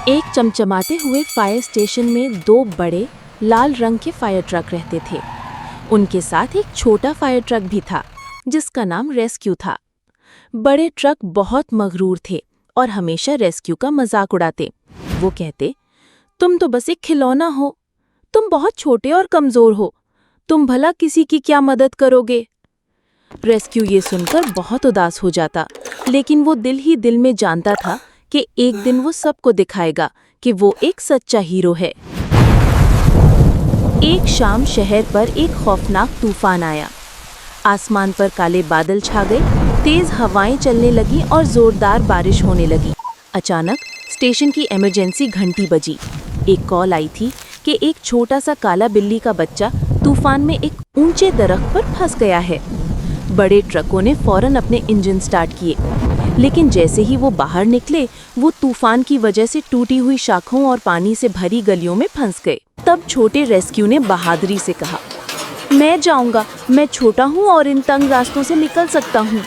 एक चमचमाते हुए fire station में दो बड़े लाल रंग के फायर ट्रक रहते थे। उनके साथ एक छोटा फायर ट्रक भी था जिसका नाम रेस्क्यू था। बड़े ट्रक बहुत मगरूर थे और हमेशा रेस्क्यू का मजाक उड़ाते। वो कहते, तुम तो बस एक खिलौना हो, तुम बहुत छोटे और कमजोर हो, तुम भला किसी की क्या मदद करोगे। रेस्क्यू ये सुनकर बहुत उदास हो जाता, लेकिन वो दिल ही दिल में जानता था कि एक दिन वो सबको दिखाएगा कि वो एक सच्चा हीरो है। एक शाम शहर पर एक खौफनाक तूफान आया। आसमान पर काले बादल छा गए, तेज हवाएं चलने लगी और जोरदार बारिश होने लगी। अचानक स्टेशन की इमरजेंसी घंटी बजी। एक कॉल आई थी कि एक छोटा सा काला बिल्ली का बच्चा तूफान में एक ऊंचे दरख्त पर फंस गया है। बड़े ट्रकों ने फौरन अपने इंजन स्टार्ट किए, लेकिन जैसे ही वो बाहर निकले, वो तूफान की वजह से टूटी हुई शाखों और पानी से भरी गलियों में फंस गए। तब छोटे रेस्क्यू ने बहादुरी से कहा, मैं जाऊंगा, मैं छोटा हूँ और इन तंग रास्तों से निकल सकता हूँ।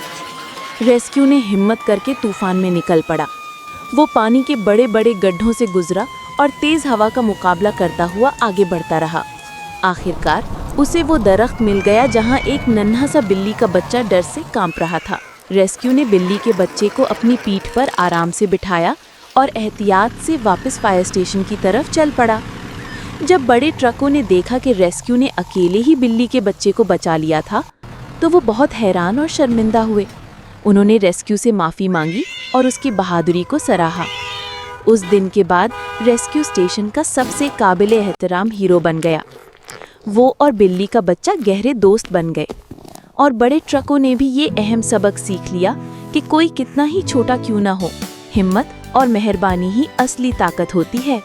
रेस्क्यू ने हिम्मत करके तूफान में निकल पड़ा। वो पानी के बड़े बड़े गड्ढों से गुजरा और तेज हवा का मुकाबला करता हुआ आगे बढ़ता रहा। आखिरकार उसे वो दरख्त मिल गया जहाँ एक नन्हा सा बिल्ली का बच्चा डर से कांप रहा था। रेस्क्यू ने बिल्ली के बच्चे को अपनी पीठ पर आराम से बिठाया और एहतियात से वापस फायर स्टेशन की तरफ चल पड़ा। जब बड़े ट्रकों ने देखा कि रेस्क्यू ने अकेले ही बिल्ली के बच्चे को बचा लिया था, तो वो बहुत हैरान और शर्मिंदा हुए। उन्होंने रेस्क्यू से माफ़ी मांगी और उसकी बहादुरी को सराहा। उस दिन के बाद रेस्क्यू स्टेशन का सबसे काबिल एहतराम हीरो बन गया। वो और बिल्ली का बच्चा गहरे दोस्त बन गए और बड़े ट्रकों ने भी ये अहम सबक सीख लिया कि कोई कितना ही छोटा क्यों ना हो, हिम्मत और मेहरबानी ही असली ताकत होती है।